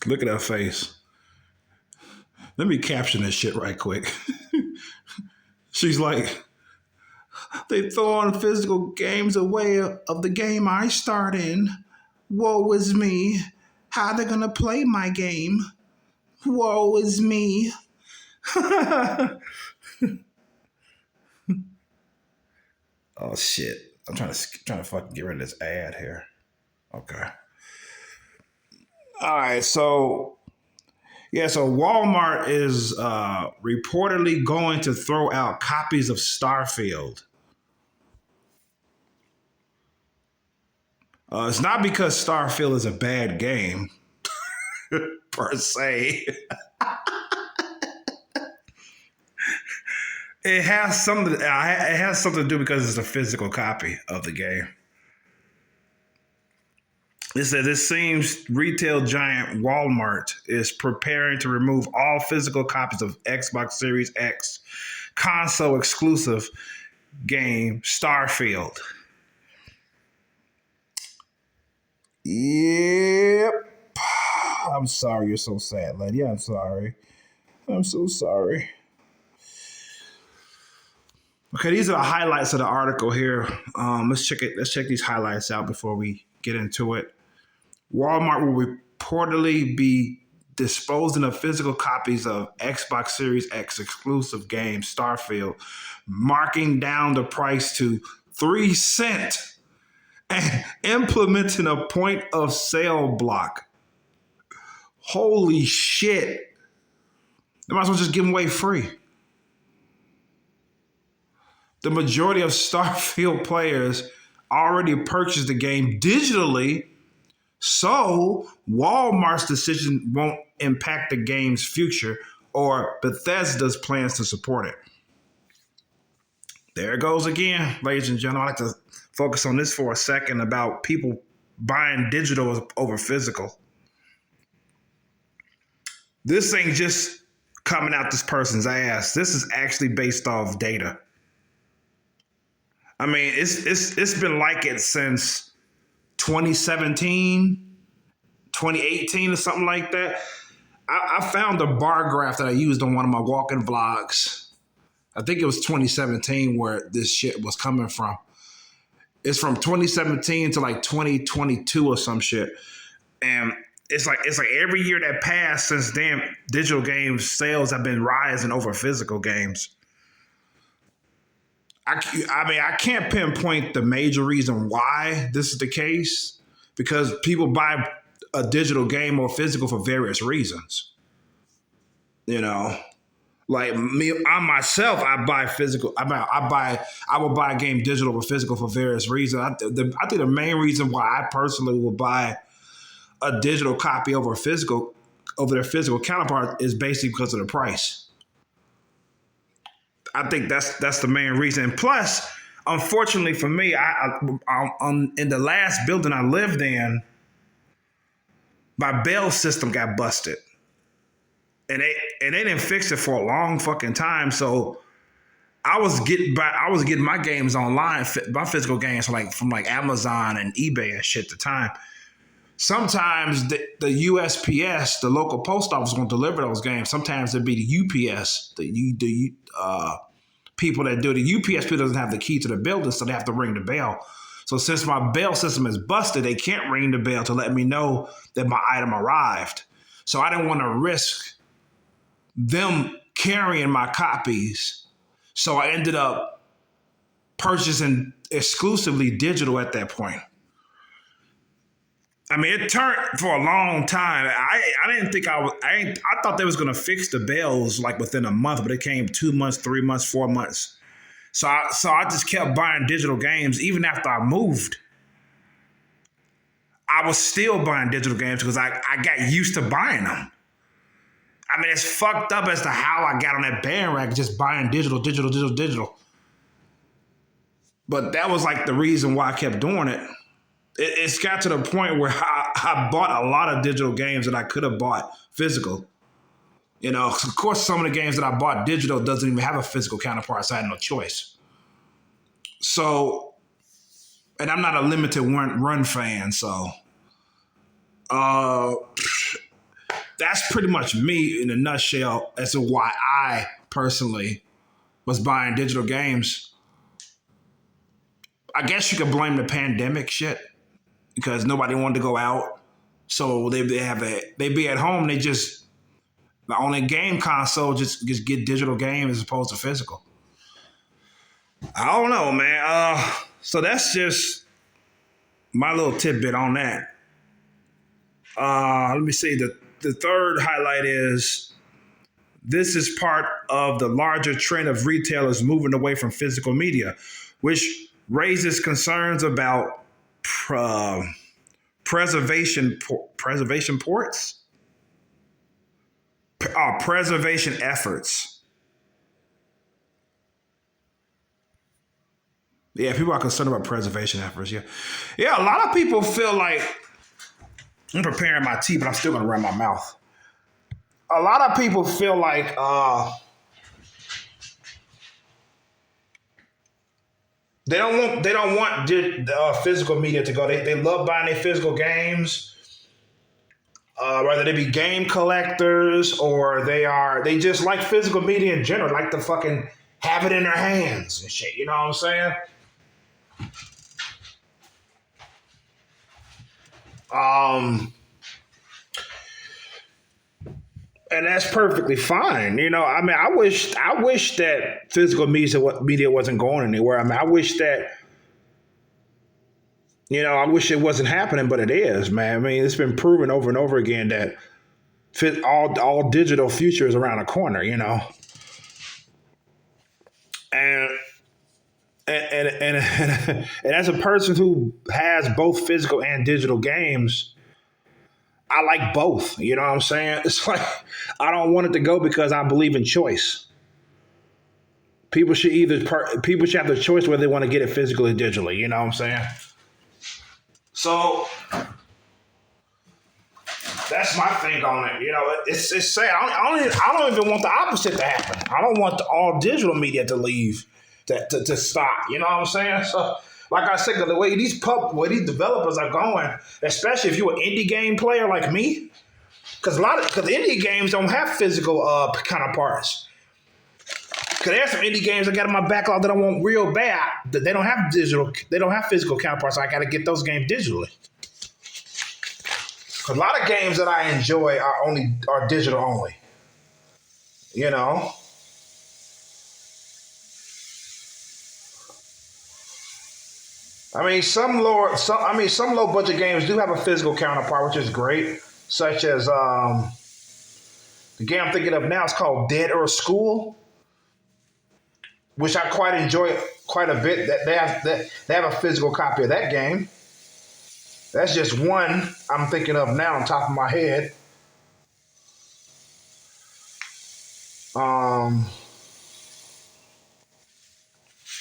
Look at her face. Let me caption this shit right quick. She's like, they throwing physical games away of the game I start in. Woe is me. How they gonna play my game? Woe is me. Oh shit! I'm trying to fucking get rid of this ad here. Okay. All right. So yeah. So Walmart is reportedly going to throw out copies of Starfield. It's not because Starfield is a bad game per se. It has something. It has something to do because it's a physical copy of the game. It says it seems retail giant Walmart is preparing to remove all physical copies of Xbox Series X console exclusive game Starfield. Yep. I'm sorry you're so sad, lady. I'm sorry. I'm so sorry. Okay, these are the highlights of the article here. Let's check it. Let's check these highlights out before we get into it. Walmart will reportedly be disposing of physical copies of Xbox Series X exclusive game Starfield, marking down the price to 3 cents and implementing a point of sale block. Holy shit. They might as well just give them away free. The majority of Starfield players already purchased the game digitally, so Walmart's decision won't impact the game's future or Bethesda's plans to support it. There it goes again, ladies and gentlemen. I'd like to focus on this for a second about people buying digital over physical. This ain't just coming out this person's ass. This is actually based off data. I mean, it's been like it since 2017, 2018 or something like that. I found a bar graph that I used on one of my walking vlogs. I think it was 2017 where this shit was coming from. It's from 2017 to like 2022 or some shit. And it's like every year that passed since then, digital games sales have been rising over physical games. I mean, I can't pinpoint the major reason why this is the case because people buy a digital game or physical for various reasons. You know, like me, I myself, I buy physical. I will buy a game digital or physical for various reasons. I think the main reason why I personally will buy a digital copy over their physical counterpart is basically because of the price. I think that's the main reason. Plus, unfortunately for me, in the last building I lived in, my bell system got busted, and they didn't fix it for a long fucking time. So I was getting my games online, my physical games from Amazon and eBay and shit at the time. Sometimes the USPS, the local post office, won't deliver those games. Sometimes it'd be the UPS, the people that do it. The UPS people doesn't have the key to the building, so they have to ring the bell. So since my bell system is busted, they can't ring the bell to let me know that my item arrived. So I didn't want to risk them carrying my copies. So I ended up purchasing exclusively digital at that point. I mean, it turned for a long time. I didn't think I thought they was gonna fix the bells like within a month, but it came 2 months, 3 months, 4 months. So I just kept buying digital games even after I moved. I was still buying digital games because I got used to buying them. I mean, it's fucked up as to how I got on that bandwagon just buying digital. But that was like the reason why I kept doing it. It's got to the point where I bought a lot of digital games that I could have bought physical. You know, of course, some of the games that I bought digital doesn't even have a physical counterpart, so I had no choice. So, and I'm not a limited run fan, so Uh, that's pretty much me in a nutshell as to why I personally was buying digital games. I guess you could blame the pandemic shit because nobody wanted to go out, so they be at home. They just on a game console just get digital games as opposed to physical. I don't know, man. So that's just my little tidbit on that. Let me see. The third highlight is this is part of the larger trend of retailers moving away from physical media, which raises concerns about preservation efforts. Yeah, people are concerned about preservation efforts. Yeah. A lot of people feel like I'm preparing my tea, but I'm still gonna run my mouth. A lot of people feel like they don't want physical media to go. They love buying their physical games, whether they be game collectors or they just like physical media in general, like to fucking have it in their hands and shit. You know what I'm saying? And that's perfectly fine. I mean, I wish that physical media wasn't going anywhere. I mean, I wish that, I wish it wasn't happening, but it is, man. I mean, it's been proven over and over again that all digital future is around the corner, And and as a person who has both physical and digital games, I like both. You know what I'm saying? It's like I don't want it to go because I believe in choice. People should have the choice whether they want to get it physically or digitally. You know what I'm saying? So that's my thing on it. It's sad. I don't even want the opposite to happen. I don't want all digital media to leave, to stop. You know what I'm saying? So, like I said, the way these developers are going, especially if you're an indie game player like me, because indie games don't have physical counterparts. Because there's some indie games I got in my backlog that I want real bad. That they don't have physical counterparts. So I got to get those games digitally. A lot of games that I enjoy are digital only. I mean, some low budget games do have a physical counterpart, which is great. Such as the game I'm thinking of now is called Dead or School, which I quite enjoy quite a bit. That they have a physical copy of that game. That's just one I'm thinking of now on top of my head.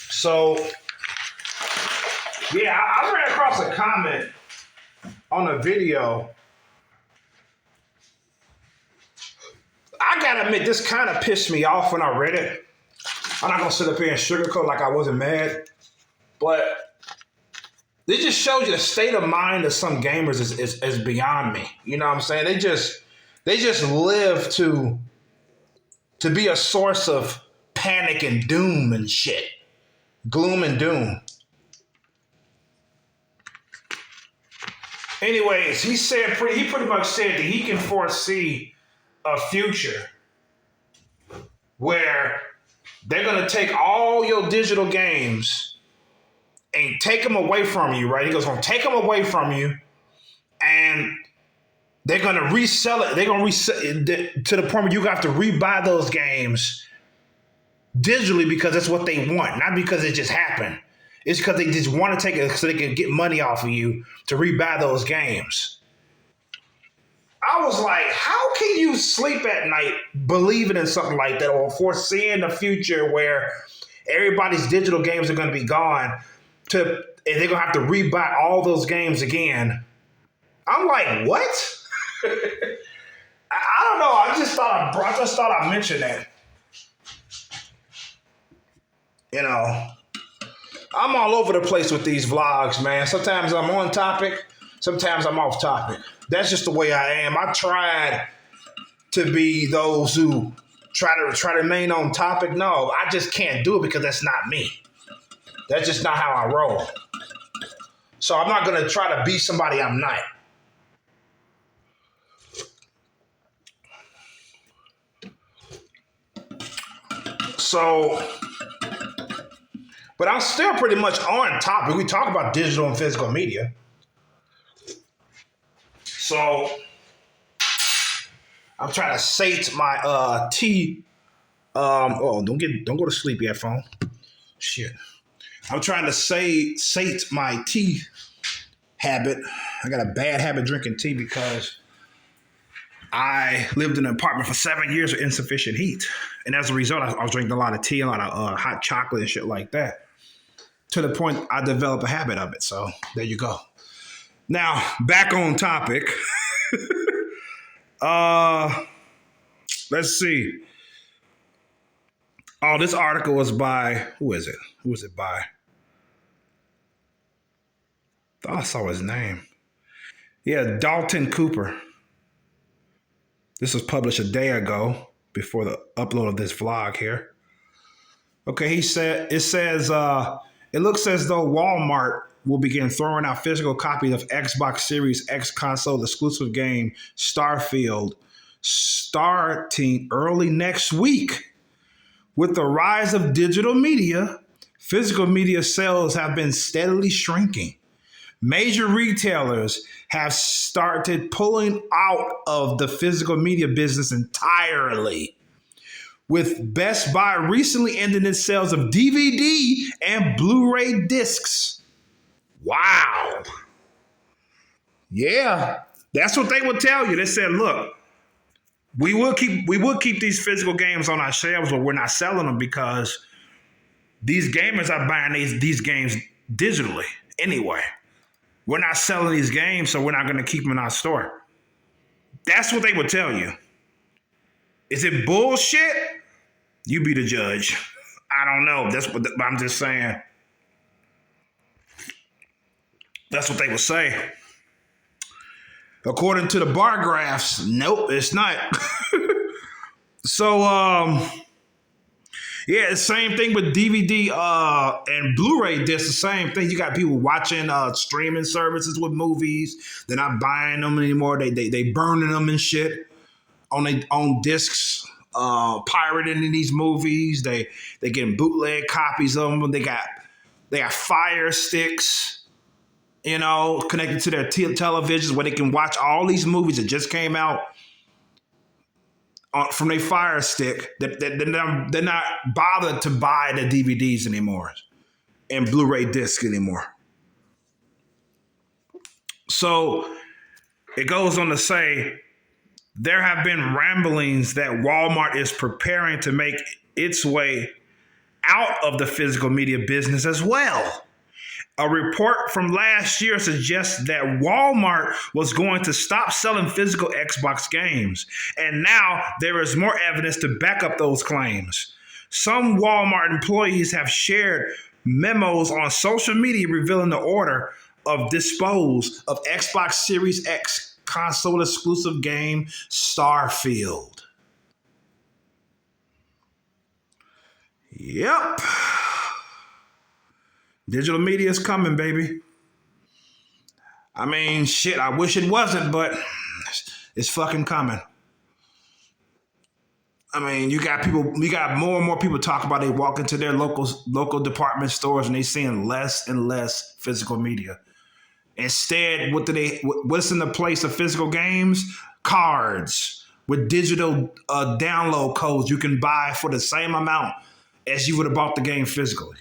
So, yeah, I ran across a comment on a video. I gotta admit, this kind of pissed me off when I read it. I'm not gonna sit up here and sugarcoat like I wasn't mad, but this just shows you the state of mind of some gamers is beyond me. You know what I'm saying? They just live to be a source of panic and doom and shit. Gloom and doom. Anyways, he pretty much said that he can foresee a future where they're gonna take all your digital games and take them away from you, right? He goes, gonna take them away from you, and they're gonna resell it. They're gonna resell it to the point where you have to rebuy those games digitally because that's what they want, not because it just happened. It's because they just want to take it so they can get money off of you to rebuy those games. I was like, how can you sleep at night believing in something like that or foreseeing the future where everybody's digital games are going to be gone and they're going to have to rebuy all those games again? I'm like, what? I don't know. I just thought I'd mention that. I'm all over the place with these vlogs, man. Sometimes I'm on topic. Sometimes I'm off topic. That's just the way I am. I tried to be those who try to remain on topic. No, I just can't do it because that's not me. That's just not how I roll. So I'm not gonna try to be somebody I'm not. So, but I'm still pretty much on topic. We talk about digital and physical media. So I'm trying to sate my tea. Don't go to sleep yet, phone. Shit. I'm trying to sate my tea habit. I got a bad habit drinking tea because I lived in an apartment for 7 years with insufficient heat. And as a result, I was drinking a lot of tea, a lot of hot chocolate and shit like that. To the point I developed a habit of it. So there you go. Now, back on topic. Let's see. Oh, this article was by, who is it? Who is it by? I thought I saw his name. Yeah, Dalton Cooper. This was published a day ago before the upload of this vlog here. Okay, it looks as though Walmart will begin throwing out physical copies of Xbox Series X console exclusive game Starfield starting early next week. With the rise of digital media, physical media sales have been steadily shrinking. Major retailers have started pulling out of the physical media business entirely, with Best Buy recently ending its sales of DVD and Blu-ray discs. Wow. Yeah, that's what they would tell you. They said, look, we will keep these physical games on our shelves, but we're not selling them because these gamers are buying these games digitally anyway. We're not selling these games, so we're not going to keep them in our store. That's what they would tell you. Is it bullshit? You be the judge. I don't know. That's what I'm just saying. That's what they would say. According to the bar graphs, nope, it's not. So, yeah, the same thing with DVD and Blu-ray discs, the same thing. You got people watching streaming services with movies. They're not buying them anymore. They burning them and shit on discs, pirating these movies. They getting bootleg copies of them. They got Fire Sticks, connected to their televisions where they can watch all these movies that just came out from their Fire Stick. They're not bothered to buy the DVDs anymore and Blu-ray discs anymore. So it goes on to say there have been ramblings that Walmart is preparing to make its way out of the physical media business as well. A report from last year suggests that Walmart was going to stop selling physical Xbox games, and now there is more evidence to back up those claims. Some Walmart employees have shared memos on social media revealing the order of dispose of Xbox Series X console exclusive game Starfield. Yep. Digital media is coming, baby. I mean, shit, I wish it wasn't, but it's fucking coming. I mean, you got more and more people talk about they walk into their local department stores and they seeing less and less physical media. Instead, what's in the place of physical games? Cards with digital download codes you can buy for the same amount as you would have bought the game physically.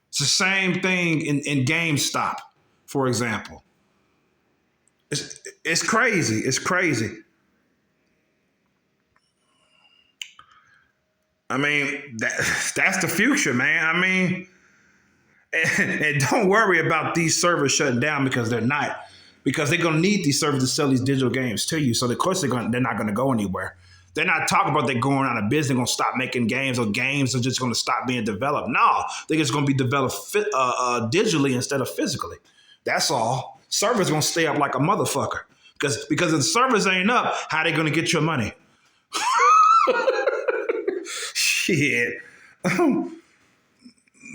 It's the same thing in GameStop, for example. It's crazy. It's crazy. I mean, that's the future, man. I mean, and don't worry about these servers shutting down because they're not. Because they're going to need these servers to sell these digital games to you. So, of course, they're not going to go anywhere. They're not talking about they're going out of business, they're going to stop making games, or games are just going to stop being developed. No, they're just going to be developed digitally instead of physically. That's all. Servers gonna stay up like a motherfucker. Because if the servers ain't up, how they gonna get your money? Shit.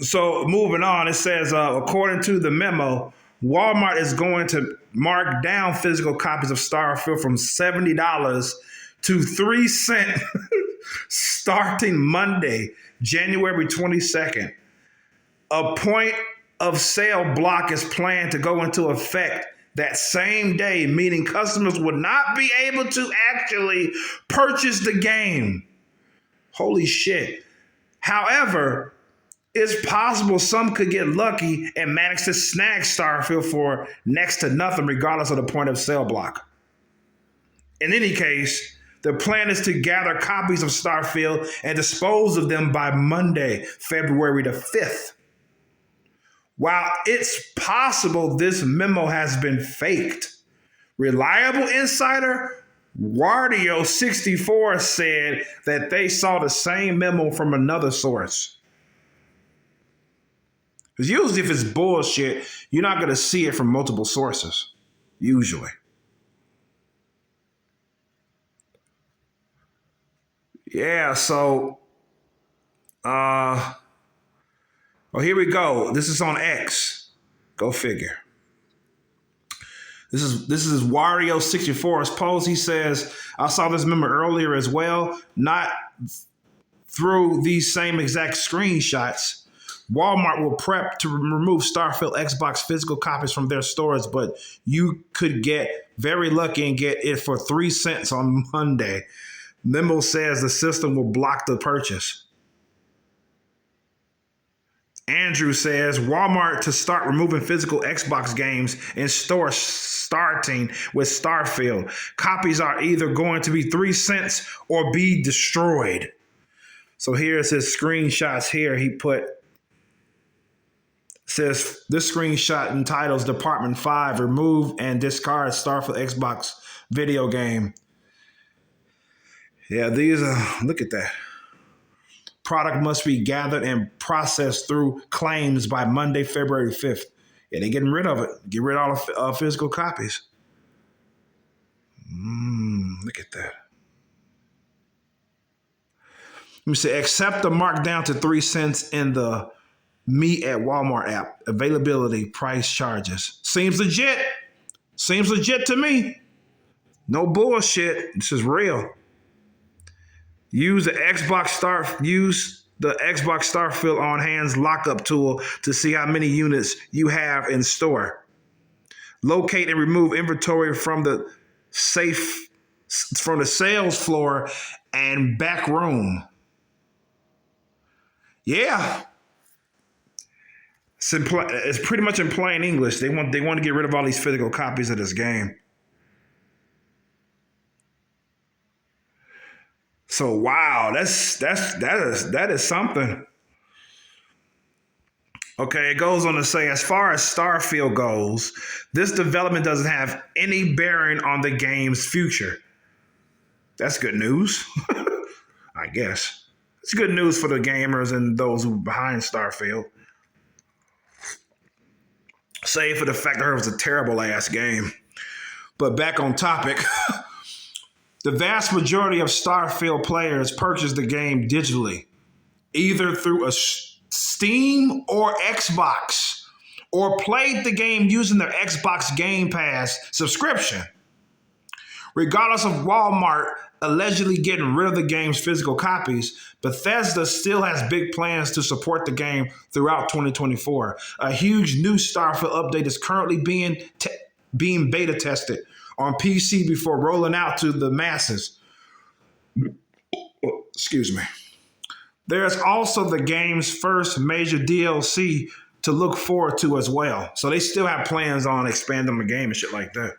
So moving on, it says, according to the memo, Walmart is going to mark down physical copies of Starfield from $70 to 3 cents starting Monday, January 22nd. A point of sale block is planned to go into effect that same day, meaning customers would not be able to actually purchase the game. Holy shit. However, it's possible some could get lucky and manage to snag Starfield for next to nothing, regardless of the point of sale block. In any case, the plan is to gather copies of Starfield and dispose of them by Monday, February the 5th. While it's possible this memo has been faked, reliable insider Wario64 said that they saw the same memo from another source. Because usually if it's bullshit, you're not going to see it from multiple sources. Usually. Yeah, so here we go. This is on X. Go figure. This is Wario64's post. He says, I saw this memo earlier as well, not through these same exact screenshots. Walmart will prep to remove Starfield Xbox physical copies from their stores, but you could get very lucky and get it for 3 cents on Monday. Memo says the system will block the purchase. Andrew says Walmart to start removing physical Xbox games in stores starting with Starfield. Copies are either going to be 3 cents or be destroyed. So here's his screenshots here. He put, says this screenshot entitles Department 5, remove and discard Starfield Xbox video game. Yeah, these are, look at that. Product must be gathered and processed through claims by Monday, February 5th. Yeah, they're getting rid of it. Get rid of all the physical copies. Look at that. Let me say, accept the markdown to 3 cents in the Me at Walmart app. Availability, price, charges. Seems legit. Seems legit to me. No bullshit. This is real. Use the Xbox Starfield on hands lockup tool to see how many units you have in store. Locate and remove inventory from the sales floor and back room. Yeah. It's pretty much in plain English. They want to get rid of all these physical copies of this game. So wow, that is something. Okay, it goes on to say, as far as Starfield goes, this development doesn't have any bearing on the game's future. That's good news, I guess. It's good news for the gamers and those who are behind Starfield. Save for the fact that it was a terrible ass game. But back on topic. The vast majority of Starfield players purchase the game digitally, either through a Steam or Xbox, or played the game using their Xbox Game Pass subscription. Regardless of Walmart allegedly getting rid of the game's physical copies, Bethesda still has big plans to support the game throughout 2024. A huge new Starfield update is currently being beta tested on PC before rolling out to the masses. Excuse me. There's also the game's first major DLC to look forward to as well. So they still have plans on expanding the game and shit like that.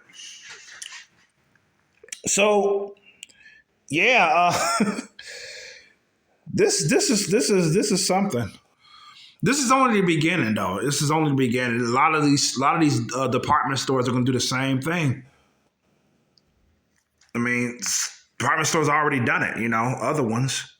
So, yeah, this is something. This is only the beginning, though. This is only the beginning. A lot of these department stores are going to do the same thing. I mean, department stores already done it, other ones.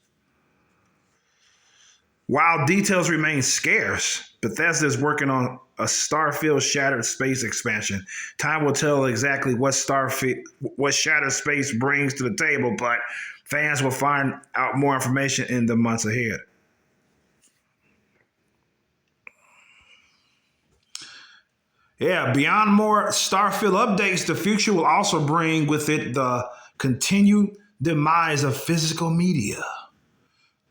While details remain scarce, Bethesda is working on a Starfield Shattered Space expansion. Time will tell exactly what Shattered Space brings to the table, but fans will find out more information in the months ahead. Yeah, beyond more Starfield updates, the future will also bring with it the continued demise of physical media.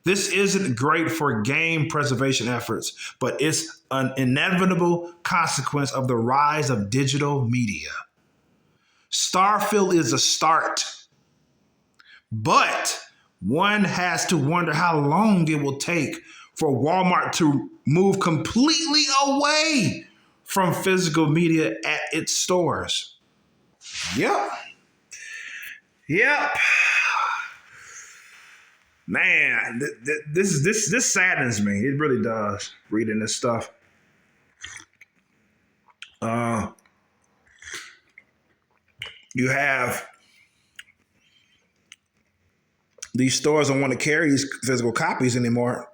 This isn't great for game preservation efforts, but it's an inevitable consequence of the rise of digital media. Starfield is a start, but one has to wonder how long it will take for Walmart to move completely away from physical media at its stores. Yep. Yep. Man, this saddens me. It really does. Reading this stuff. You have these stores don't want to carry these physical copies anymore.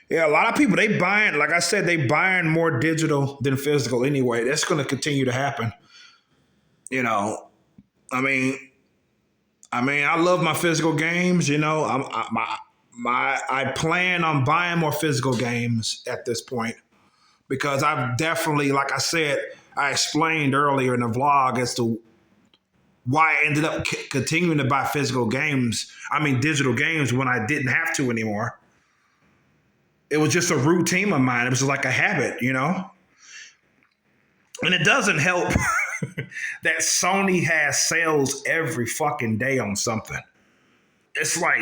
Yeah, a lot of people they buying, like I said, they buying more digital than physical anyway. That's going to continue to happen. You know, I mean, I love my physical games. You know, I plan on buying more physical games at this point because I've definitely, like I said, I explained earlier in the vlog as to why I ended up continuing to buy physical games. I mean, digital games when I didn't have to anymore. It was just a routine of mine. It was like a habit, you know? And it doesn't help that Sony has sales every fucking day on something. It's like,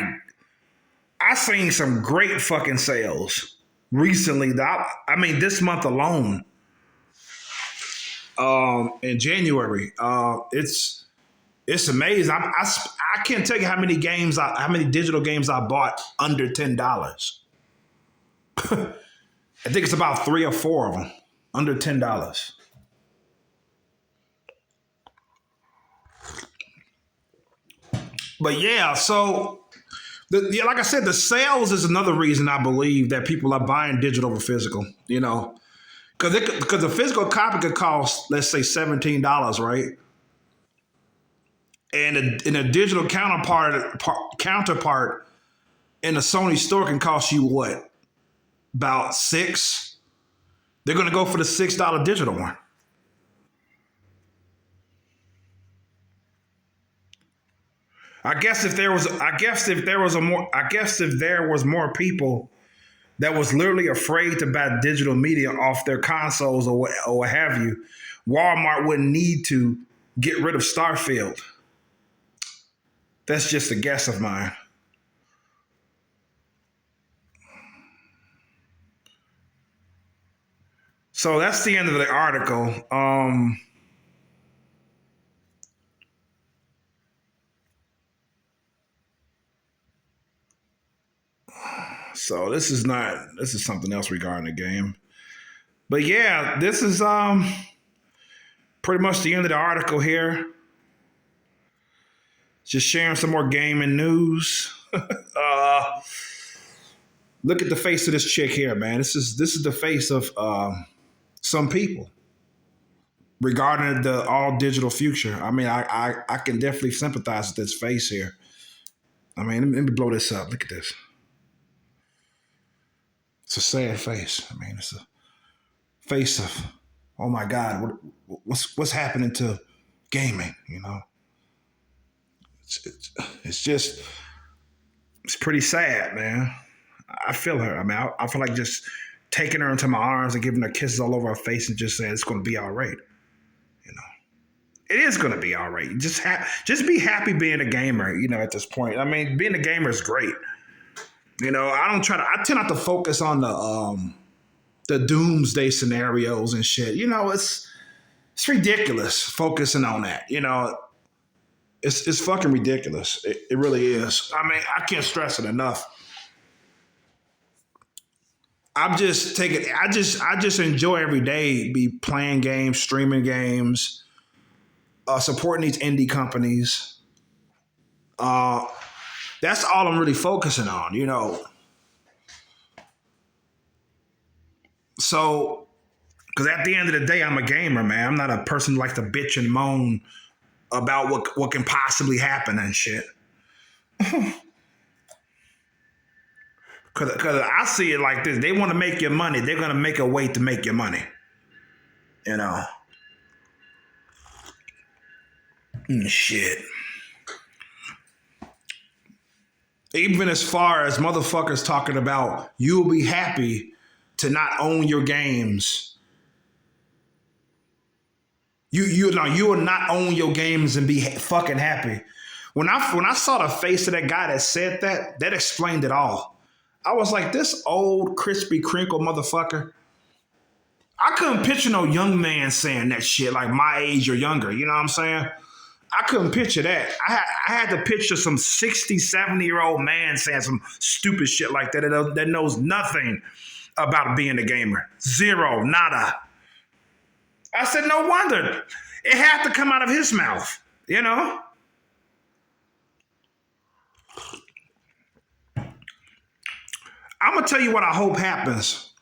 I seen some great fucking sales recently. I mean, this month alone, in January, it's amazing. I can't tell you how many digital games I bought under $10. I think it's about 3 or 4 of them under $10. But yeah, so like I said, the sales is another reason I believe that people are buying digital over physical. You know, because a physical copy could cost, let's say, $17, right? And a digital counterpart in a Sony store can cost you what? About $6. They're going to go for the $6 digital one. I guess if there was more people that was literally afraid to buy digital media off their consoles or what have you, Walmart wouldn't need to get rid of Starfield. That's just a guess of mine. So that's the end of the article. So this is something else regarding the game. But yeah, this is pretty much the end of the article here. Just sharing some more gaming news. Look at the face of this chick here, man. This is the face of some people regarding the all digital future. I mean, I can definitely sympathize with this face here. I mean, let me blow this up. Look at this. It's a sad face. I mean, it's a face of, oh my God, what's happening to gaming? You know, it's just it's pretty sad, man. I feel her. I mean, I feel like just taking her into my arms and giving her kisses all over her face and just saying it's going to be all right. You know, it is going to be all right. Just be happy being a gamer. You know, at this point, I mean, being a gamer is great. You know, I tend not to focus on the doomsday scenarios and shit. You know, it's ridiculous focusing on that. You know, it's fucking ridiculous. It really is. I mean, I can't stress it enough. I just enjoy every day be playing games, streaming games, supporting these indie companies. That's all I'm really focusing on, you know. So, because at the end of the day, I'm a gamer, man. I'm not a person who likes to bitch and moan about what can possibly happen and shit. Because I see it like this. They want to make your money. They're going to make a way to make your money. You know? Shit. Even as far as motherfuckers talking about you'll be happy to not own your games. You will not own your games and be fucking happy. When I saw the face of that guy that said that explained it all. I was like, this old crispy crinkle motherfucker. I couldn't picture no young man saying that shit like my age or younger. You know what I'm saying? I couldn't picture that. I had to picture some 60, 70-year-old man saying some stupid shit like that knows nothing about being a gamer. Zero, nada. I said, no wonder. It had to come out of his mouth, you know? I'm going to tell you what I hope happens.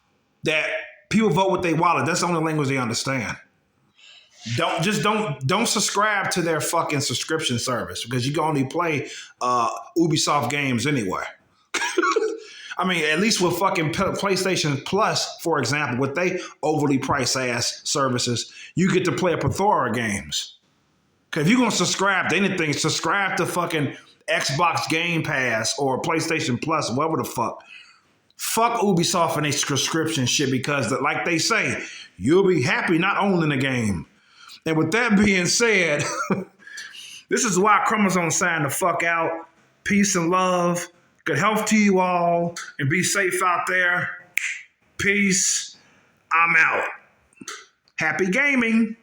That people vote with their wallet. That's the only language they understand. Don't subscribe to their fucking subscription service because you can only play Ubisoft games anyway. I mean, at least with fucking PlayStation Plus, for example, with they overly priced ass services, you get to play a plethora of games. Because if you're going to subscribe to anything, subscribe to fucking Xbox Game Pass or PlayStation Plus, whatever the fuck. Fuck Ubisoft and their subscription shit because, like they say, you'll be happy not owning a game. And with that being said, this is why Chromosome signed the fuck out. Peace and love. Good health to you all. And be safe out there. Peace. I'm out. Happy gaming.